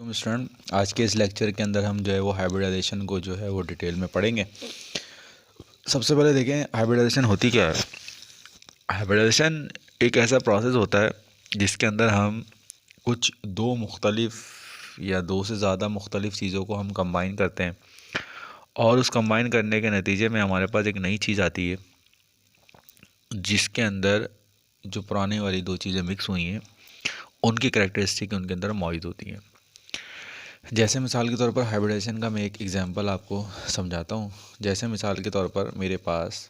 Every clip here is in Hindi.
वालेकुम स्टूडेंट। आज के इस लेक्चर के अंदर हम जो है वो हाइब्रिडाइजेशन को जो है वो डिटेल में पढ़ेंगे। सबसे पहले देखें हाइब्रिडाइजेशन होती क्या है। हाइब्रिडाइजेशन एक ऐसा प्रोसेस होता है जिसके अंदर हम कुछ दो मुख्तलिफ या दो से ज़्यादा मुख्तलिफ चीज़ों को हम कंबाइन करते हैं और उस कंबाइन करने के नतीजे में हमारे पास एक नई चीज़ आती है जिसके अंदर जो पुरानी वाली दो चीज़ें मिक्स हुई हैं उनकी करैक्टरिस्टिक उनके अंदर मौजूद होती हैं। जैसे मिसाल के तौर पर हाइब्रिडाइजेशन का मैं एक एग्जांपल आपको समझाता हूँ। जैसे मिसाल के तौर पर मेरे पास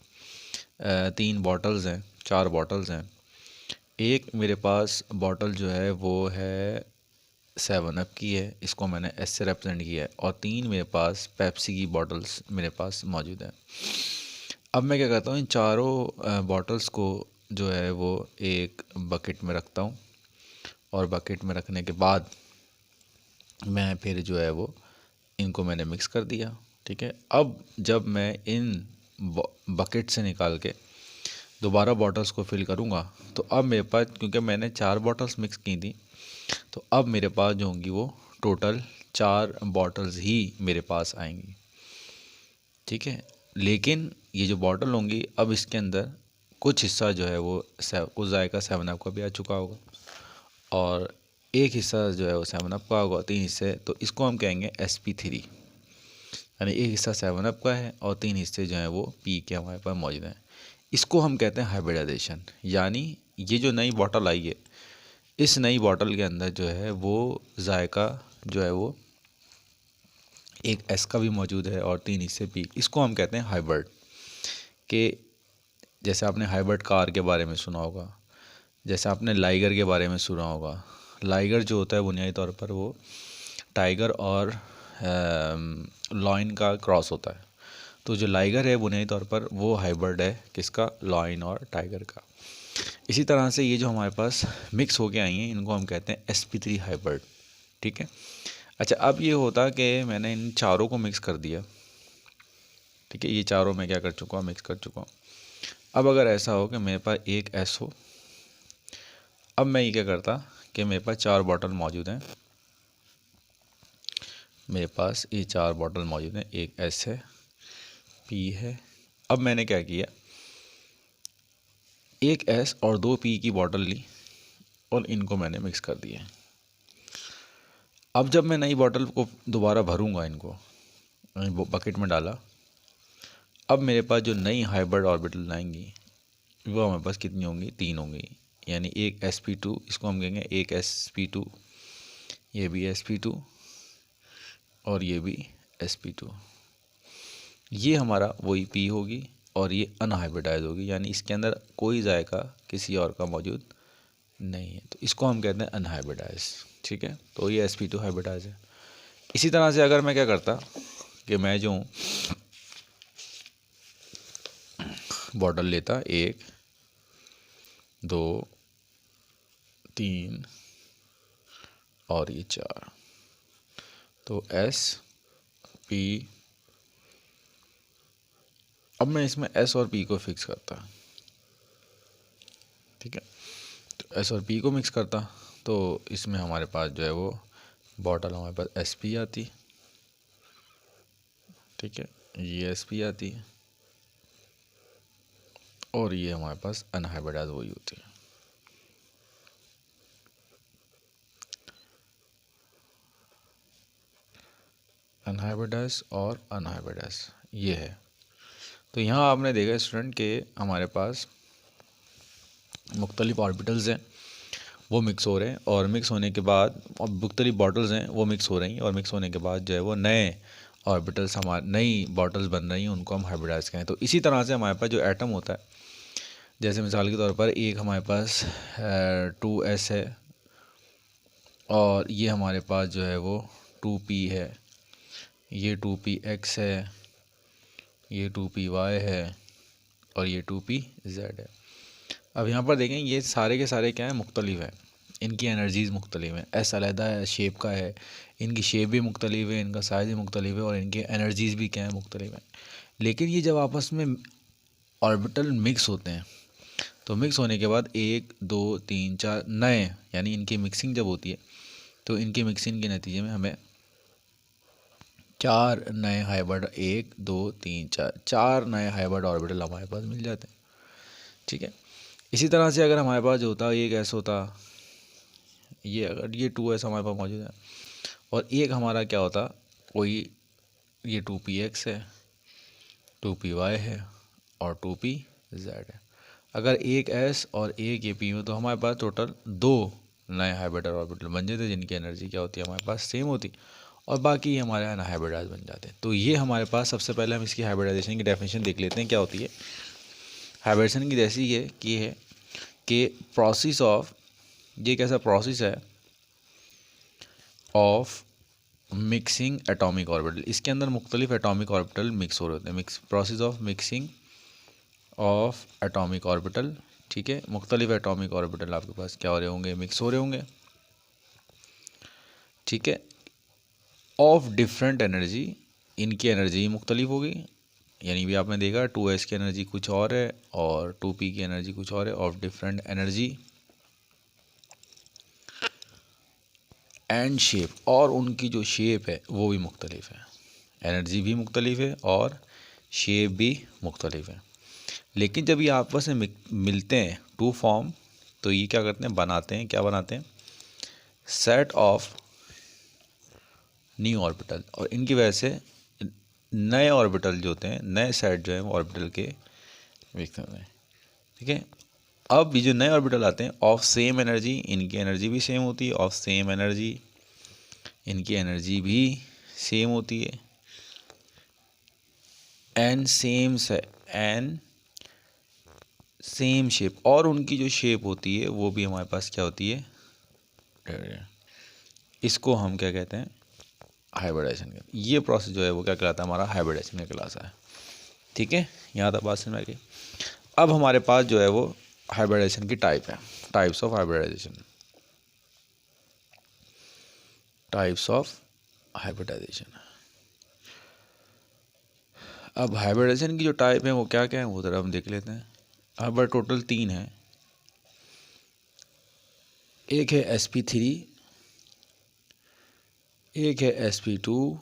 4 बॉटल्स हैं। एक मेरे पास बॉटल जो है वो है 7 अप की है, इसको मैंने एस से रिप्रेजेंट किया है, और 3 मेरे पास पेप्सी की बॉटल्स मेरे पास मौजूद हैं। अब मैं क्या करता हूँ, इन चारों बॉटल्स को जो है वो एक बकेट में रखता हूँ और बकेट में रखने के बाद मैं फिर जो है वो इनको मैंने मिक्स कर दिया। ठीक है, अब जब मैं इन बकेट से निकाल के दोबारा बॉटल्स को फिल करूँगा तो अब मेरे पास, क्योंकि मैंने 4 बॉटल्स मिक्स की थी, तो अब मेरे पास जो होंगी वो टोटल 4 बॉटल्स ही मेरे पास आएंगी। ठीक है, लेकिन ये जो बॉटल होंगी अब इसके अंदर कुछ हिस्सा जो है वो कुछ जायका 7 अप का भी आ चुका होगा और एक हिस्सा जो है वो 7 अप का होगा, 3 हिस्से, तो इसको हम कहेंगे SP3। यानी एक हिस्सा 7 अप का है और 3 हिस्से जो हैं वो पी के हमारे पास मौजूद हैं। इसको हम कहते हैं हाइब्रिडाइजेशन। यानी ये जो नई बॉटल आई है, इस नई बॉटल के अंदर जो है वो जायका जो है वो एक एस का भी मौजूद है और 3 हिस्से पी। इसको हम कहते हैं हाइब्रिड। के जैसे आपने हाइब्रिड कार के बारे में सुना होगा, जैसे आपने लाइगर के बारे में सुना होगा। लाइगर जो होता है बुनियादी तौर पर वो टाइगर और लॉयन का क्रॉस होता है। तो जो लाइगर है बुनियादी तौर पर वो हाइब्रिड है किसका, लॉयन और टाइगर का। इसी तरह से ये जो हमारे पास मिक्स होके आई हैं इनको हम कहते हैं SP3 हाइब्रिड। ठीक है, अच्छा अब ये होता कि मैंने इन चारों को मिक्स कर दिया। ठीक है, ये चारों मैं क्या कर चुका हूँ, मिक्स कर चुका हूँ। अब अगर ऐसा हो कि मेरे पास एक एस हो, अब मैं ये क्या करता कि मेरे पास 4 बॉटल मौजूद हैं, मेरे पास ये 4 बॉटल मौजूद हैं, एक एस है, पी है। अब मैंने क्या किया, एक एस और 2 पी की बॉटल ली और इनको मैंने मिक्स कर दिया। अब जब मैं नई बॉटल को दोबारा भरूंगा, इनको बकेट में डाला, अब मेरे पास जो नई हाइब्रिड ऑर्बिटल आएंगी वो हमारे पास कितनी होंगी, 3 होंगी। यानी एक SP2, इसको हम कहेंगे एक SP2, ये भी SP2 और ये भी SP2। ये हमारा वही पी होगी और ये अनहाइब्रिडाइज होगी, यानी इसके अंदर कोई जायका किसी और का मौजूद नहीं है, तो इसको हम कहते हैं अनहाइब्रिडाइज। ठीक है, तो ये SP2 हाइब्रिडाइज है। इसी तरह से अगर मैं क्या करता कि मैं जो बॉटल लेता, 1 2 3 और ये 4, तो SP। अब मैं इसमें S और P को फिक्स करता। ठीक है, तो S और P को मिक्स करता तो इसमें हमारे पास जो है वो बॉटल हमारे पास SP आती। ठीक है, ये SP आती है और ये हमारे पास अनहाइब्रिडाइज वही होती है। अनहाइब्रिडाइज और अनहाइब्रिडाइज ये है। तो यहाँ आपने देखा स्टूडेंट के हमारे पास मुख्तलिफ ऑर्बिटल्स हैं वो मिक्स हो रहे हैं, और मिक्स होने के बाद, और मुख्तलिफ बॉटल्स हैं वो मिक्स हो रही हैं, और मिक्स होने के बाद जो है वो नए ऑर्बिटल्स, हमारे नई बॉटल्स बन रही हैं, उनको हम हाइब्रिडाइज कहें। तो इसी तरह से हमारे पास जो एटम होता है, जैसे मिसाल के तौर पर एक हमारे पास 2S है और ये हमारे पास जो है वो 2P है, ये 2PX है, ये 2PY है और ये 2PZ है। अब यहाँ पर देखें ये सारे के सारे क्या हैं, मुख्तलिफ हैं, इनकी एनर्जीज़ मुख्तलिफ हैं। एस अलहदा है, शेप का है, इनकी शेप भी मुख्तलिफ है, इनका साइज़ भी मुख्तलिफ है और इनकी एनर्जीज़ भी क्या है, मुख्तलिफ हैं। लेकिन ये जब आपस में ऑर्बिटल मिक्स होते हैं तो मिक्स होने के बाद 1 2 3 4 नए, यानी इनकी मिक्सिंग जब होती है तो इनकी मिक्सिंग के नतीजे में हमें 4 नए हाइब्रिड, 1 2 3 4 नए हाइब्रिड ऑर्बिटल हमारे पास मिल जाते हैं। ठीक है, इसी तरह से अगर हमारे पास जो होता एक ऐसा होता, ये अगर ये 2s हमारे पास मौजूद है और एक हमारा क्या होता, कोई ये 2px है, 2py है और 2pz है। अगर एक s और एक ये p में, तो हमारे पास टोटल 2 नए हाइब्रिड ऑर्बिटल बन जाते जिनकी एनर्जी क्या होती है हमारे पास सेम होती, और बाकी हमारे हाइब्रिडाइज बन जाते हैं। तो ये हमारे पास सबसे पहले हम इसकी हाइब्रिडाइजेशन की डेफिनेशन देख लेते हैं क्या होती है। हाइब्रिडेशन की जैसी है कि प्रोसेस ऑफ, ये कैसा प्रोसेस है ऑफ मिक्सिंग एटॉमिक ऑर्बिटल। इसके अंदर मुख्तलिफ एटॉमिक ऑर्बिटल मिक्स हो रहे होते हैं, process of mixing of atomic orbital. ठीक है, मुख्तलिफ एटॉमिक ऑर्बिटल आपके पास क्या हो रहे होंगे, मिक्स हो रहे होंगे। ठीक है, ऑफ डिफरेंट एनर्जी, इनकी एनर्जी मुख्तलिफ होगी, यानी भी आपने देखा 2s की एनर्जी कुछ और है और 2p की एनर्जी कुछ और है, of different energy and shape, और उनकी जो शेप है वो भी मुख्तलिफ है, एनर्जी भी मुख्तलिफ है और शेप भी मुख्तलिफ है। लेकिन जब ये आपस में मिलते हैं टू फॉर्म, तो ये क्या करते हैं, बनाते हैं, क्या बनाते हैं, सेट ऑफ न्यू ऑर्बिटल, और इनकी वजह से नए ऑर्बिटल जो होते हैं, नए सेट जो है ऑर्बिटल के विकसित होते हैं। ठीक है, अब ये जो नए ऑर्बिटल आते हैं ऑफ सेम एनर्जी, इनकी एनर्जी भी सेम होती है, ऑफ सेम एनर्जी, इनकी एनर्जी भी सेम होती है, एंड सेम शेप, और उनकी जो शेप होती है वो भी हमारे पास क्या होती है, इसको हम क्या कहते हैं, हाइब्रिडाइजेशन का। ये प्रोसेस जो है वो क्या कहलाता है, हमारा हाइब्रिडाइजेशन का क्लास है। ठीक है, यहाँ तक बात समझ में आ गई। अब हमारे पास जो है वो हाइब्रिडाइजेशन की टाइप है, types of hybridization, types of hybridization. अब हाइब्रिडाइजेशन की जो टाइप है वो क्या क्या है वो ज़रा हम देख लेते हैं। अब टोटल 3 है, एक है sp3, एक है sp2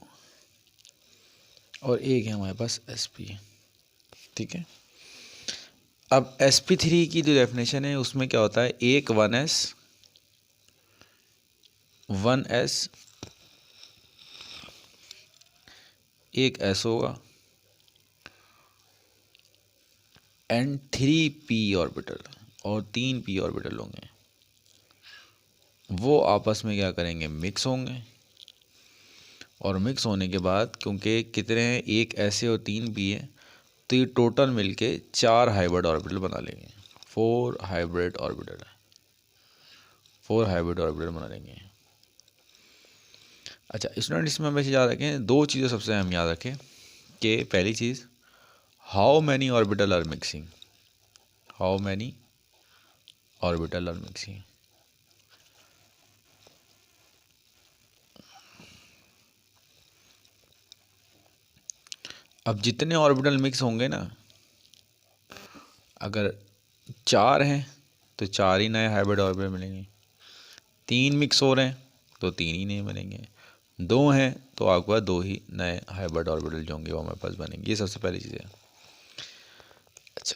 और एक है हमारे पास sp। ठीक है, अब sp3 की जो डेफिनेशन है उसमें क्या होता है, एक 1s एक s होगा एंड 3p ऑर्बिटल, और 3p ऑर्बिटल होंगे, वो आपस में क्या करेंगे, मिक्स होंगे, और मिक्स होने के बाद क्योंकि कितने हैं, एक ऐसे और 3p है, तो ये टोटल मिलके 4 हाइब्रिड ऑर्बिटल बना लेंगे, 4 हाइब्रिड ऑर्बिटल, 4 हाइब्रिड ऑर्बिटल बना लेंगे। अच्छा स्टूडेंट, इसमें हमें याद रखें 2 चीज़ें सबसे हम याद रखें, कि पहली चीज़, how many orbital are mixing, how many orbital are mixing. अब जितने ऑर्बिटल मिक्स होंगे ना, अगर 4 हैं तो 4 ही नए हाइब्रिड ऑर्बिटल मिलेंगे, 3 मिक्स हो रहे हैं तो 3 ही नए बनेंगे, 2 हैं तो आपके पास 2 ही नए हाइब्रिड ऑर्बिटल जो होंगे वो हमारे पास बनेंगे। ये सबसे पहली चीज़ है। अच्छा,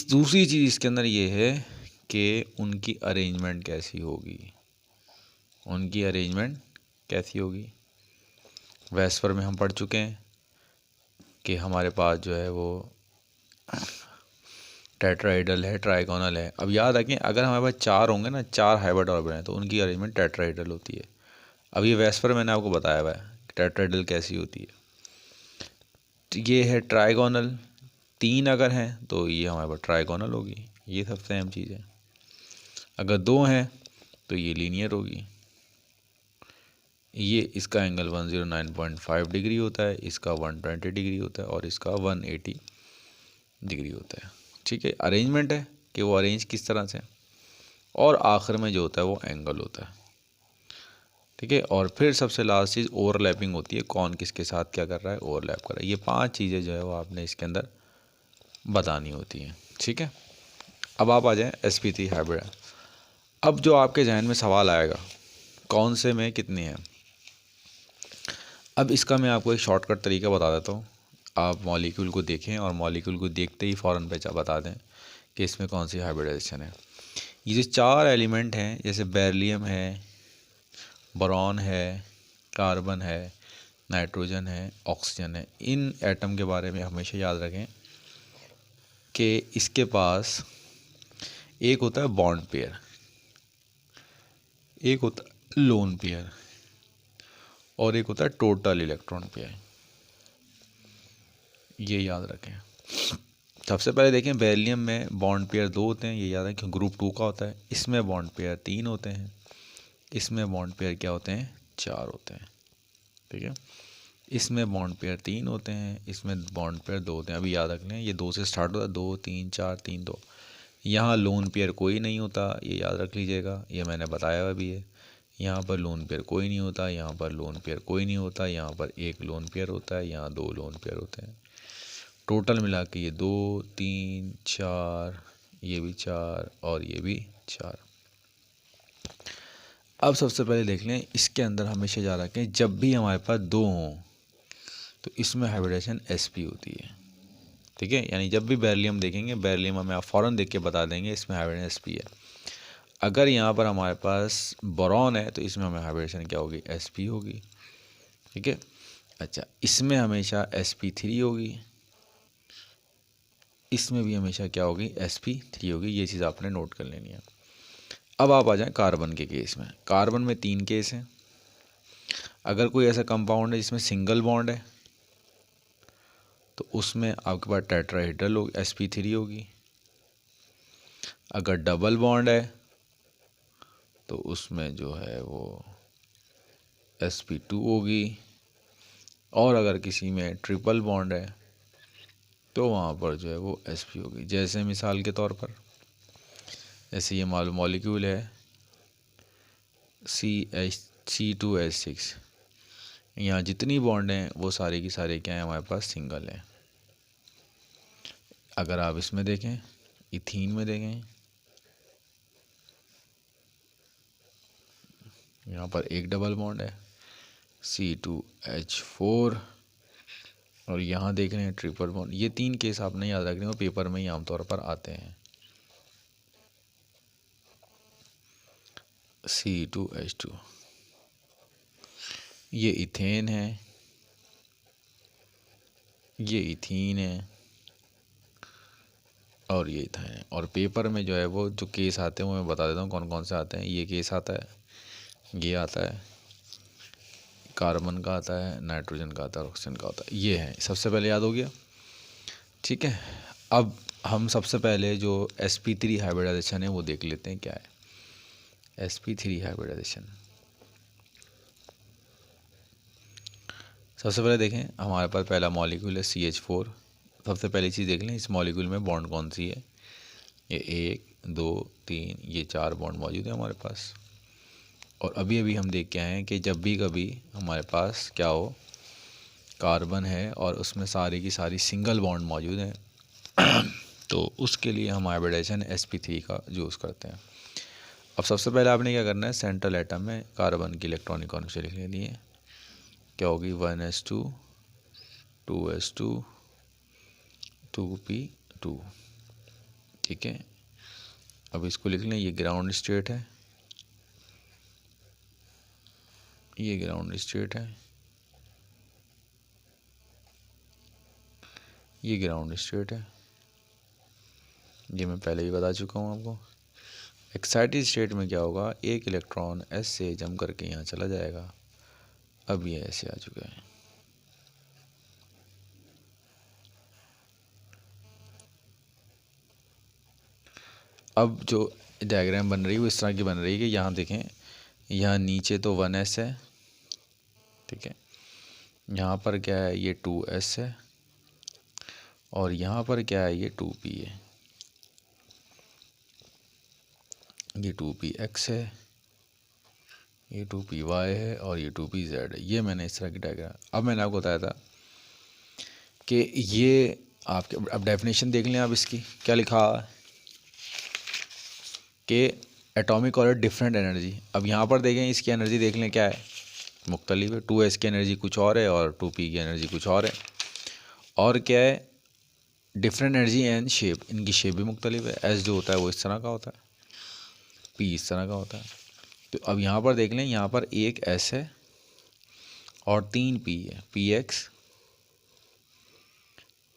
दूसरी चीज़ इसके अंदर ये है कि उनकी अरेंजमेंट कैसी होगी, उनकी अरेंजमेंट कैसी होगी। वेस्पर में हम पढ़ चुके हैं कि हमारे पास जो है वो टेट्राहेड्रल है, ट्राइगोनल है। अब याद रखें, अगर हमारे पास 4 होंगे ना, 4 हाइब्रिड ऑर्बिटल हैं, तो उनकी अरेंजमेंट टेट्राहेड्रल होती है। अब ये वेस्पर मैंने आपको बताया हुआ है टेट्राहेड्रल कैसी होती है। तो ये है ट्राइगोनल, 3 अगर हैं तो ये हमारे पास ट्राइगोनल होगी, ये सबसे अहम चीज़ है। अगर 2 हैं तो ये लीनियर होगी, ये इसका एंगल 109.5 डिग्री होता है, इसका 120 डिग्री होता है और इसका 180 डिग्री होता है। ठीक है, अरेंजमेंट है कि वो अरेंज किस तरह से, और आखिर में जो होता है वो एंगल होता है। ठीक है, और फिर सबसे लास्ट चीज़ ओवरलैपिंग होती है, कौन किसके साथ क्या कर रहा है, ओवरलैप कर रहा है। ये 5 चीज़ें जो है वो आपने इसके अंदर बतानी होती हैं। ठीक है, अब आप आ जाएँ sp3 हाइब्रिड। अब जो आपके जहन में सवाल आएगा कौन से में कितने हैं। अब इसका मैं आपको एक शॉर्टकट तरीका बता देता हूँ। आप मॉलिक्यूल को देखें और मॉलिक्यूल को देखते ही फ़ौरन बता दें कि इसमें कौन सी हाइब्रिडाइजेशन है। ये जो 4 एलिमेंट हैं, जैसे बेरिलियम है, बोरॉन है, कार्बन है, नाइट्रोजन है, ऑक्सीजन है, इन एटम के बारे में हमेशा याद रखें कि इसके पास एक होता है बॉन्ड पेयर, एक होता है लोन पेयर और एक होता है टोटल इलेक्ट्रॉन पेयर। ये याद रखें। सबसे पहले देखें, बेरिलियम में बॉन्ड पेयर 2 होते हैं, ये याद रखें, ग्रुप 2 का होता है। इसमें बॉन्ड पेयर 3 होते हैं, इसमें बॉन्ड पेयर क्या होते हैं, 4 होते हैं। ठीक है, इसमें बॉन्ड पेयर 3 होते हैं, इसमें बॉन्ड पेयर 2 होते हैं। अभी याद रख लें, ये 2 से स्टार्ट होता है, 2 3 4 3 2। यहाँ लोन पेयर कोई नहीं होता, ये याद रख लीजिएगा, ये मैंने बताया हुआ भी है। यहाँ पर लोन पेयर कोई नहीं होता, यहाँ पर लोन पेयर कोई नहीं होता, यहाँ पर एक लोन पेयर होता है, यहाँ 2 लोन पेयर होते हैं। टोटल मिला के ये 2 3 4, ये भी 4 और ये भी 4। अब सबसे पहले देख लें, इसके अंदर हमेशा याद रखें, जब भी हमारे पास 2 हों तो इसमें हाइब्रिडेशन sp होती है। ठीक है, यानी जब भी बेरिलियम देखेंगे, बेरिलियम हमें आप फ़ौरन देख के बता देंगे इसमें हाइब्रिडेशन sp है। अगर यहाँ पर हमारे पास बोरॉन है तो इसमें हमें हाइब्रिडेशन क्या होगी, sp होगी। ठीक है, अच्छा, इसमें हमेशा sp3 होगी, इसमें भी हमेशा क्या होगी, sp3 होगी। ये चीज़ आपने नोट कर लेनी है। अब आप आ जाएं कार्बन के केस में। कार्बन में 3 केस हैं। अगर कोई ऐसा कंपाउंड है जिसमें सिंगल बॉन्ड है तो उसमें आपके पास टेट्राहेड्रल होगी, sp3 होगी। अगर डबल बॉन्ड है तो उसमें जो है वो sp2 होगी। और अगर किसी में ट्रिपल बॉन्ड है तो वहाँ पर जो है वो sp होगी। जैसे मिसाल के तौर पर, जैसे ये मॉलिक्यूल है C2H6, यहाँ जितनी बॉन्ड हैं वो सारे की सारे क्या हैं, हमारे पास सिंगल हैं। अगर आप इसमें देखें, इथीन में देखें, यहाँ पर एक डबल बॉन्ड है C2H4 और यहाँ देख रहे हैं ट्रिपल बॉन्ड। ये 3 केस आपने याद रखने हो, पेपर में ही आमतौर पर आते हैं। C2H2, ये इथेन है, ये इथीन है और ये इथाइन है। और पेपर में जो है वो जो केस आते हैं वो मैं बता देता हूँ कौन कौन से आते हैं। ये केस आता है, ये आता है, कार्बन का आता है, नाइट्रोजन का आता है, ऑक्सीजन का आता है। ये है, सबसे पहले याद हो गया। ठीक है, अब हम सबसे पहले जो sp3 हाइब्रिडाइजेशन है वो देख लेते हैं क्या है sp3 हाइब्रिडाइजेशन। सबसे पहले देखें, हमारे पास पहला मॉलिक्यूल है CH4। सबसे पहली चीज़ देख लें, इस मॉलिक्यूल में बॉन्ड कौन सी है। ये 1 2 3, ये 4 बॉन्ड मौजूद है हमारे पास। और अभी अभी हम देख के आए हैं कि जब भी कभी हमारे पास क्या हो, कार्बन है और उसमें सारी की सारी सिंगल बॉन्ड मौजूद हैं तो उसके लिए हम हाइब्रिडाइजेशन sp3 का यूज़ करते हैं। अब सबसे पहले आपने क्या करना है, सेंट्रल एटम में कार्बन की इलेक्ट्रॉनिक कॉन्फिगरेशन लिख लेनी है। क्या होगी, 1s2 2s2 2p2। ठीक है, अब इसको लिख लें, ये ग्राउंड स्टेट है, ये ग्राउंड स्टेट है, ये ग्राउंड स्टेट है। ये मैं पहले ही बता चुका हूँ आपको। एक्साइटेड स्टेट में क्या होगा, एक इलेक्ट्रॉन s से जम करके यहाँ चला जाएगा। अब ये ऐसे आ चुका है। अब जो डायग्राम बन रही है वो इस तरह की बन रही है कि यहाँ देखें, यहाँ नीचे तो 1s है, ठीक है, यहाँ पर क्या है, ये 2s है और यहाँ पर क्या है, ये 2p है, ये 2px है, ये 2py है और ये 2pz है। ये मैंने इस तरह की डायग्राम, अब मैंने आपको बताया था कि ये आपके, अब डेफिनेशन देख लें आप इसकी, क्या लिखा कि एटॉमिक और डिफरेंट एनर्जी। अब यहाँ पर देखें इसकी एनर्जी देख लें क्या है, मुख्तलिफ है। 2s की एनर्जी कुछ और है और 2p की एनर्जी कुछ और है। और क्या है, डिफरेंट एनर्जी एंड शेप, इनकी शेप भी मुख्तलिफ है। s जो होता है वो इस तरह का होता है, p इस तरह का होता है। तो अब यहाँ पर देख लें, यहाँ पर एक s है और 3p है, px,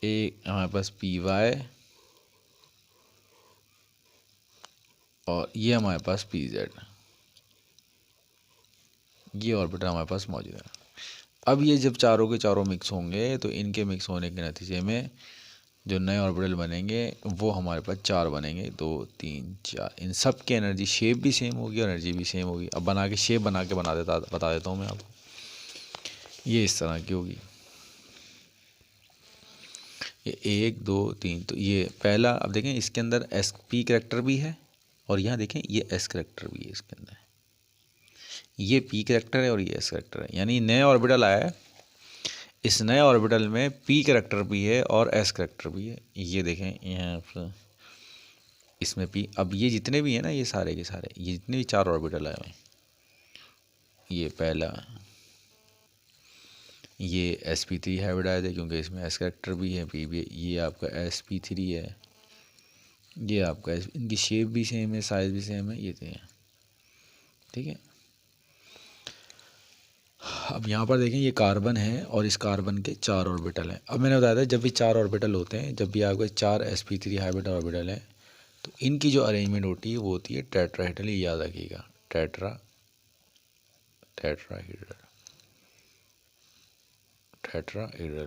एक हमारे पास py और ये हमारे पास pz, ये ऑर्बिटल हमारे पास मौजूद है। अब ये जब चारों के चारों मिक्स होंगे तो इनके मिक्स होने के नतीजे में जो नए ऑर्बिटल बनेंगे वो हमारे पास 4 बनेंगे, 2 3 4। इन सब की एनर्जी शेप भी सेम होगी और एनर्जी भी सेम होगी। अब बना के शेप बना के बता देता हूँ मैं आपको। ये इस तरह की होगी, ये 1 2 3। तो ये पहला, अब देखें इसके अंदर एस पी करेक्टर भी है और यहाँ देखें ये एस करेक्टर भी है इसके अंदर। ये पी करेक्टर है और ये एस करेक्टर है, यानी नए ऑर्बिटल आया है। इस नए ऑर्बिटल में पी करेक्टर भी है और एस करेक्टर भी है। ये देखें यहाँ पर इसमें पी, अब ये जितने भी हैं ना, ये सारे के सारे, ये जितने भी 4 ऑर्बिटल आए हैं, ये पहला, ये sp3 हाइब्रिडाइज है क्योंकि इसमें एस करेक्टर भी है, पी भी है। ये आपका sp3 है, ये आपका इनकी शेप भी सेम है, साइज़ भी सेम है, ये तो है, ठीक है। अब यहाँ पर देखें ये कार्बन है और इस कार्बन के 4 ऑर्बिटल हैं। अब मैंने बताया था जब भी 4 ऑर्बिटल होते हैं, जब भी आपके 4 sp3 हाइब्रिड ऑर्बिटल हैं, तो इनकी जो अरेंजमेंट होती है वो होती है टेट्राहेड्रल। ये याद रखिएगा, टेट्राहेड्रल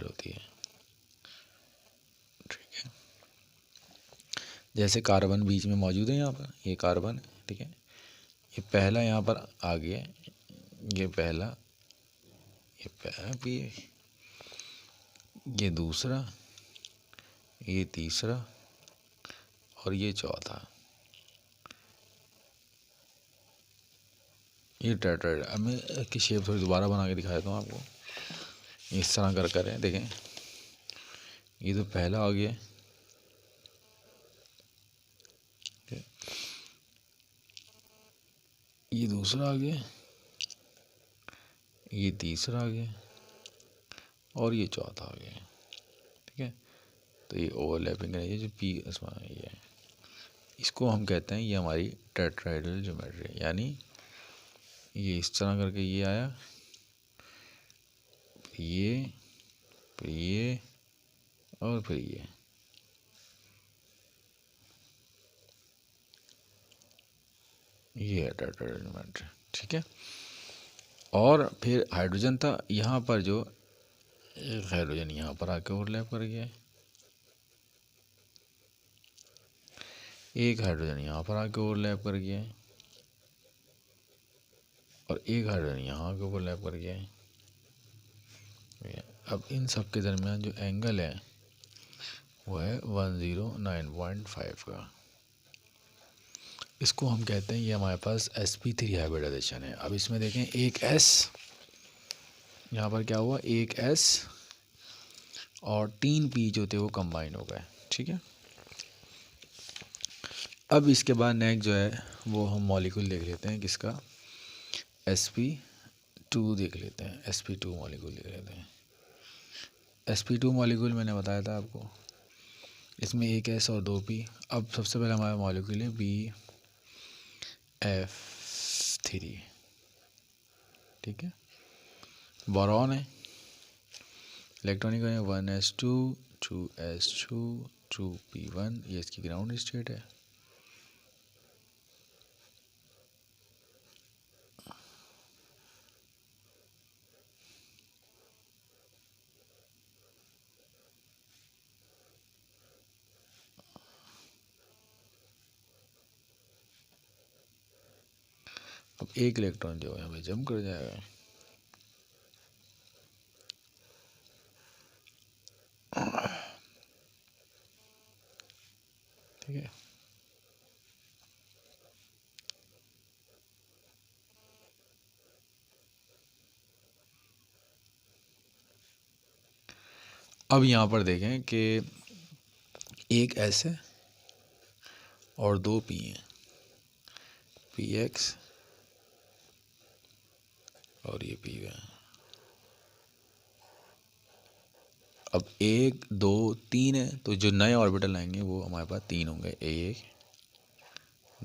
होती है, ठीक है। जैसे कार्बन बीच में मौजूद है, यहाँ पर ये कार्बन है, ठीक है। ये पहला यहाँ पर आ गया, ये पहला, ये पहला, ये दूसरा, ये तीसरा और ये चौथा, ये टेट्राहेड्रल। अब मैं इसकी शेप थोड़ी दोबारा बना के दिखा देता हूँ आपको। इस तरह कर कर है, देखें ये तो पहला आ गया, ये दूसरा आ गया, ये तीसरा आ गया और ये चौथा आ गया, ठीक है। तो ये ओवरलैपिंग है, ये जो पी इसमें ये है, इसको हम कहते हैं, ये हमारी टेट्राहेड्रल ज्योमेट्री है। यानी ये इस तरह करके ये आया, फिर ये और फिर ये है टेट्राहेड्रल ज्योमेट्री, ठीक है। और फिर हाइड्रोजन था यहाँ पर, जो एक हाइड्रोजन यहाँ पर आके ओवरलैप कर गया, एक हाइड्रोजन यहाँ पर आके ओवरलैप कर गया और एक हाइड्रोजन यहाँ आके ओवरलैप कर गया। अब इन सब के दरमियान जो एंगल है वो है 109.5 का। इसको हम कहते हैं, ये हमारे पास sp3 हाइब्रिडाइजेशन है। अब इसमें देखें एक s, यहाँ पर क्या हुआ, एक s और 3p जो थे वो कंबाइन हो गए, ठीक है। अब इसके बाद नेक्स्ट जो है वो हम मॉलिक्यूल देख लेते हैं, किसका, sp2 देख लेते हैं, sp2 मॉलिक्यूल देख लेते हैं। sp2 मॉलिक्यूल मैंने बताया था आपको, इसमें एक s और 2p। अब सबसे पहले हमारा मॉलिक्यूल है BF3, ठीक है। बोरॉन है, इलेक्ट्रॉनिक है 1s2 2s2 2p1, ये इसकी ग्राउंड स्टेट है। अब एक इलेक्ट्रॉन जो है हमें जंप कर जाएगा, ठीक है। अब यहाँ पर देखें कि एक S है और 2 P हैं, पी एक्स और ये पी वाई। अब 1 2 3 है, तो जो नए ऑर्बिटल आएंगे वो हमारे पास 3 होंगे, 1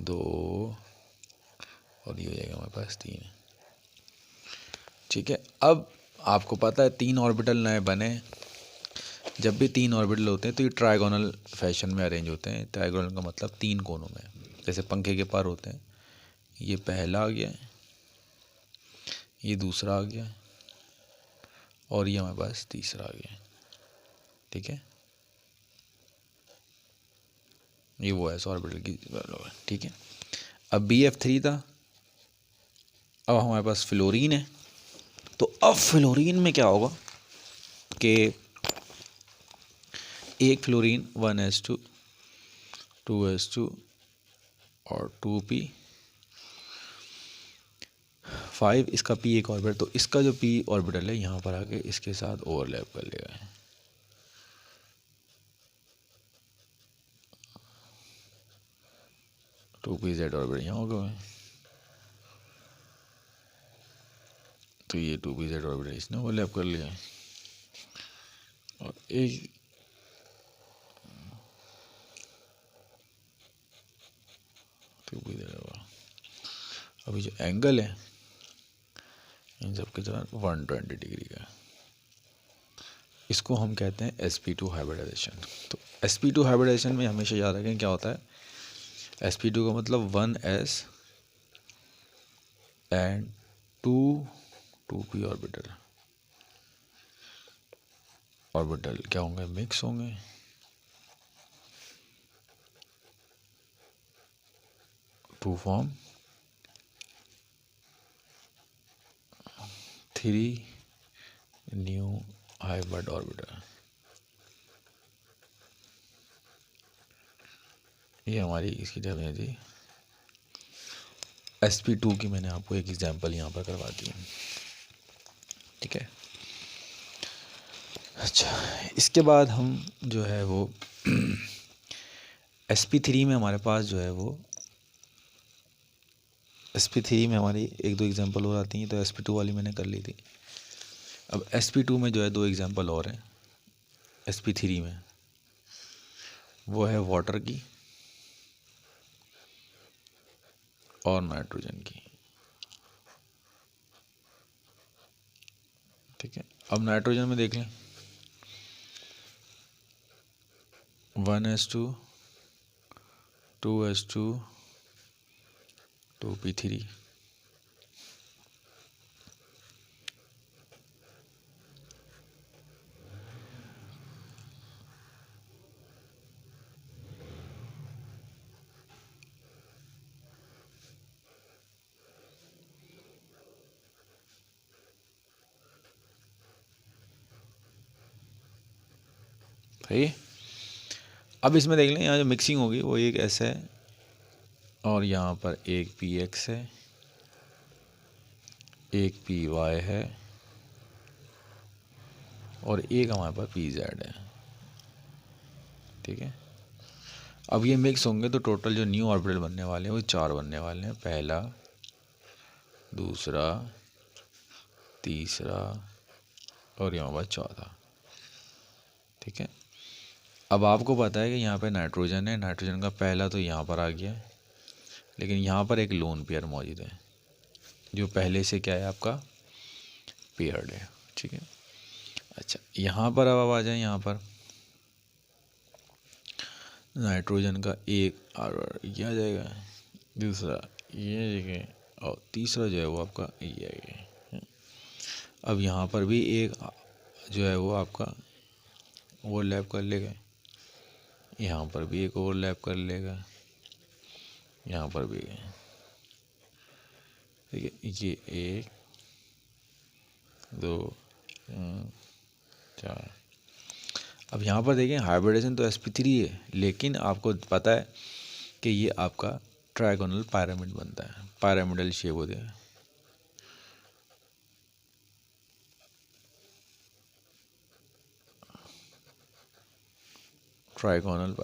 2 और ये हो जाएगा हमारे पास 3। ठीक है, अब आपको पता है 3 ऑर्बिटल नए बने। जब भी 3 ऑर्बिटल होते हैं तो ये ट्रायगोनल फैशन में अरेंज होते हैं। ट्रायगोनल का मतलब 3 कोनों में, जैसे पंखे के पार होते हैं। ये पहला आ गया, ये दूसरा आ गया और ये हमारे पास तीसरा आ गया। ठीक है, ये वो है ऑर्बिटल की वैल्यू है। ठीक है, अब BF3 था, अब हमारे पास फ्लोरीन है। तो अब फ्लोरीन में क्या होगा कि एक फ्लोरीन 1s2 2s2 और 2p5, इसका p एक ऑर्बिटल, तो इसका जो p ऑर्बिटल है यहाँ पर आके इसके साथ ओवरलैप कर लेगा। 2pz ऑर्बिटल यहाँ होगा, तो ये 2pz ऑर्बिटल इसने ओवरलैप कर लिया। और एक 2pz होगा। अभी जो एंगल है इन सब के साथ 120 डिग्री का, इसको हम कहते हैं sp2 हाइब्रिडाइजेशन। तो sp2 हाइब्रिडाइजेशन में हमेशा याद रखें क्या होता है। sp2 का मतलब 1s एंड 2p ऑर्बिटल क्या होंगे, मिक्स होंगे। To form 3 new hybrid orbital. ये हमारी इसकी डेफिनेशन थी। sp2 की मैंने आपको एक एग्जांपल यहाँ पर करवा दी। ठीक है, अच्छा, इसके बाद हम जो है वो sp3 में हमारे पास जो है वो sp3 में हमारी एक दो एग्जांपल और आती हैं। तो sp2 वाली मैंने कर ली थी। अब sp2 में जो है दो एग्जांपल और हैं sp3 में, वो है वाटर की और नाइट्रोजन की। ठीक है, अब नाइट्रोजन में देख लें 1s2 2s2 2p3। सही है, अब इसमें देख लें यहाँ जो मिक्सिंग होगी वो एक ऐसा है और यहाँ पर एक px है, एक py है और एक हमारे पास pz है। ठीक है, अब ये मिक्स होंगे तो टोटल जो न्यू ऑर्बिटल बनने वाले हैं वो 4 बनने वाले हैं, पहला दूसरा तीसरा और यहाँ पर चौथा। ठीक है, अब आपको पता है कि यहाँ पे नाइट्रोजन है, नाइट्रोजन का पहला तो यहाँ पर आ गया, लेकिन यहाँ पर एक लोन पेयर मौजूद है जो पहले से क्या है आपका पेयर्ड है। ठीक है, अच्छा, यहाँ पर अब आ जाए, यहाँ पर नाइट्रोजन का एक ये आ जाएगा, दूसरा ये आ जाएगा और तीसरा जो है वो आपका ये आएगा। अब यहाँ पर भी एक जो है वो आपका ओवरलैप कर लेगा, यहाँ पर भी एक ओवरलैप कर लेगा, यहाँ पर भी। ठीक है, ये 1 2 3 4। अब यहाँ पर देखें हाइब्रिडेशन तो sp3 है, लेकिन आपको पता है कि ये आपका ट्रायगोनल पिरामिड बनता है, पिरामिडल शेप होते हैं। ट्रायगोनल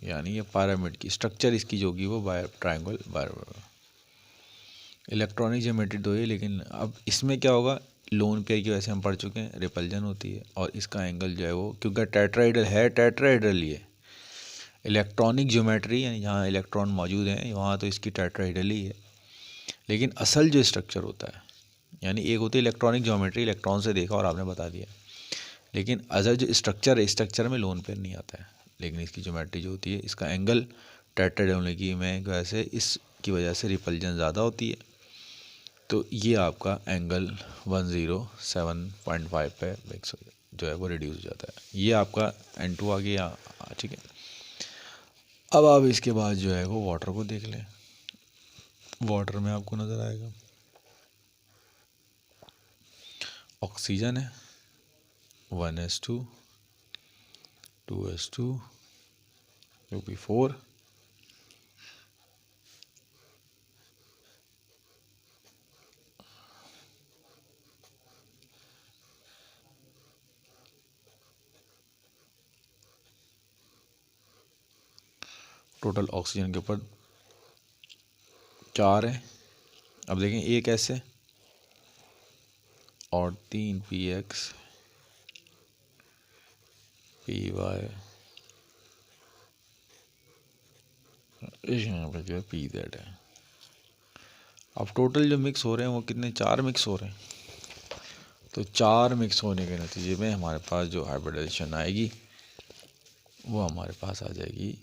यानी ये पिरामिड की स्ट्रक्चर इसकी जो होगी वो ट्रायंगल इलेक्ट्रॉनिक ज्योमेट्री तो है, लेकिन अब इसमें क्या होगा, लोन पेयर की वैसे हम पढ़ चुके हैं, रिपल्जन होती है और इसका एंगल जो है वो, क्योंकि टेट्राहेड्रल है, टेट्राहेड्रल ही है। इलेक्ट्रॉनिक ज्योमेट्री यानी जहाँ इलेक्ट्रॉन मौजूद हैं वहाँ तो इसकी टेट्राहेड्रल ही है, लेकिन असल जो स्ट्रक्चर होता है, यानी एक होती है इलेक्ट्रॉनिक ज्योमेट्री, इलेक्ट्रॉन से देखा और आपने बता दिया, लेकिन असल जो स्ट्रक्चर है, स्ट्रक्चर में लोन पेयर नहीं आता है, लेकिन इसकी ज्योमेट्री जो होती है, इसका एंगल टेट्राहेड्रल होने की वैसे इसकी वजह से रिपल्जन ज़्यादा होती है, तो ये आपका एंगल 107.5 पे मिक्स जो है वो रिड्यूस हो जाता है। ये आपका N2 आ गया, ठीक है। अब आप इसके बाद जो है वो वाटर को देख लें। वाटर में आपको नज़र आएगा ऑक्सीजन है 1s2 2s2 2p4, total oxygen के ऊपर 4 है। अब देखें एक ऐसे और 3 px py, यहाँ पर जो है pz है। अब टोटल जो मिक्स हो रहे हैं वो कितने, 4 मिक्स हो रहे हैं। तो 4 मिक्स होने के नतीजे में हमारे पास जो हाइब्रिडाइजेशन आएगी वो हमारे पास आ जाएगी,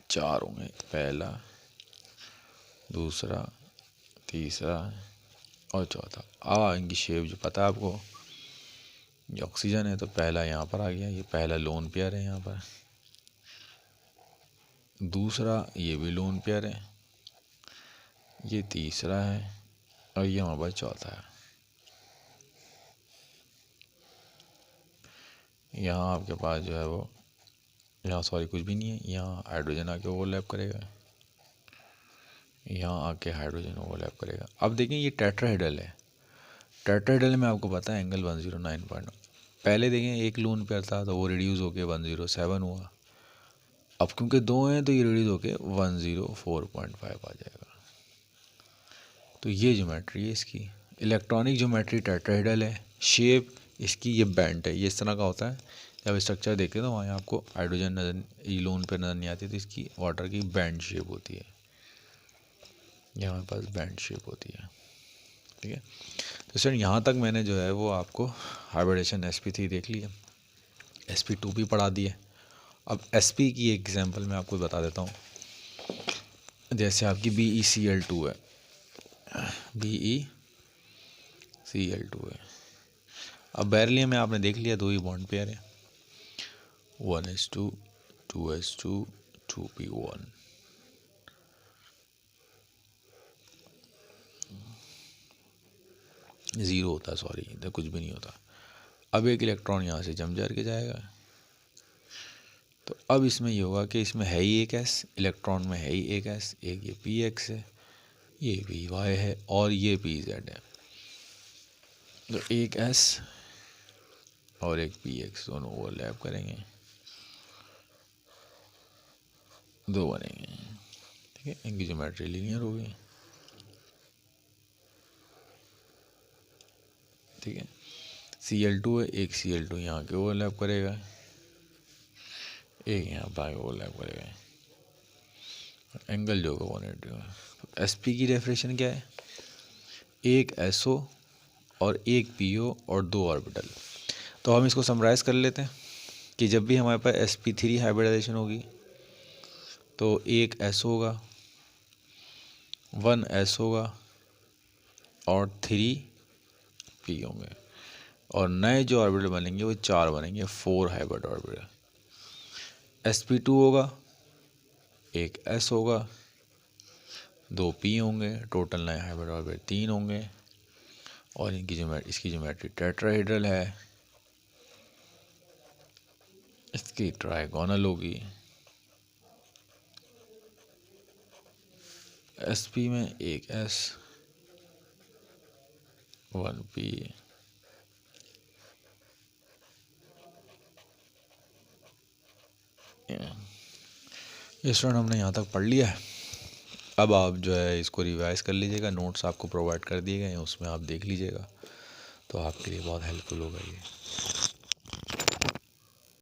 4 होंगे, पहला, दूसरा, तीसरा और चौथा। इनकी शेप जो पता है आपको, ये ऑक्सीजन है तो पहला यहाँ पर आ गया, ये पहला लोन पेयर है यहाँ पर, दूसरा ये भी लोन पेयर है, ये तीसरा है और ये हमारे पास चौथा है। यहाँ आपके पास जो है वो, यहाँ सॉरी कुछ भी नहीं है, यहाँ हाइड्रोजन आके ओवरलैप करेगा, यहाँ आके हाइड्रोजन ओवरलैप करेगा। अब देखें ये टेट्राहेड्रल है, टेट्राहेड्रल में आपको पता है एंगल 109. पहले देखें एक लोन पेयर था तो वो रिड्यूस होके 107 हुआ, अब क्योंकि 2 हैं तो ये रिड्यूस होके 104.5 आ जाएगा। तो ये ज्योमेट्री है इसकी, इलेक्ट्रॉनिक ज्योमेट्री टेट्राहेड्रल है, शेप इसकी ये बैंड है, ये इस तरह का होता है। जब स्ट्रक्चर देखते हैं तो वहाँ आपको हाइड्रोजन नज़र, ये लोन पे नज़र नहीं आती, तो इसकी वाटर की बैंड शेप होती है, ये हमारे पास बैंड शेप होती है, ठीक है। तो सर यहाँ तक मैंने जो है वो आपको हाइब्रिडेशन sp3 देख लिया, sp2 भी पढ़ा दिया। अब sp की एक एग्जांपल मैं आपको बता देता हूँ। जैसे आपकी BeCl2 है, BeCl2 है। अब बेरिलियम में आपने देख लिया 2 ही बॉन्ड पेयर है, 1s2 2s2 2p1, ज़ीरो होता है, सॉरी इधर कुछ भी नहीं होता। अब एक इलेक्ट्रॉन यहाँ से जम जार के जाएगा, तो अब इसमें ये होगा कि इसमें है ही एक s, इलेक्ट्रॉन में है ही एक s, एक ये px है, ये py है और ये pz है। तो एक s और एक px दोनों ओवरलैप करेंगे, 2 बनेंगे, ठीक है। इनकी ज्योमेट्री लीनियर हो गई, ठीक है। Cl2 है, एक Cl2 यहाँ के ओवरलैप करेगा, एक यहाँ पर ओवरलैप करेगा, एंगल जो होगा 180 होगा। तो sp की डेफिनेशन क्या है, एक SO और एक PO और 2 ऑर्बिटल। तो हम इसको समराइज़ कर लेते हैं कि जब भी हमारे पास sp3 हाइब्रिडाइजेशन होगी तो एक S होगा, 1 S होगा और 3 P होंगे, और नए जो ऑर्बिटल बनेंगे वो 4 बनेंगे, 4 हाइब्रिड ऑर्बिटल। sp2 होगा, एक S होगा, 2 P होंगे, टोटल नए हाइब्रिड ऑर्बिटल 3 होंगे, और इसकी ज्योमेट्री टेट्राहेड्रल है, इसकी ट्राइगोनल होगी। sp में एक S, 1 P, स्टूडेंट हमने यहाँ तक पढ़ लिया है। अब आप जो है इसको रिवाइज़ कर लीजिएगा, नोट्स आपको प्रोवाइड कर दिए गए हैं, उसमें आप देख लीजिएगा, तो आपके लिए बहुत हेल्पफुल होगा ये।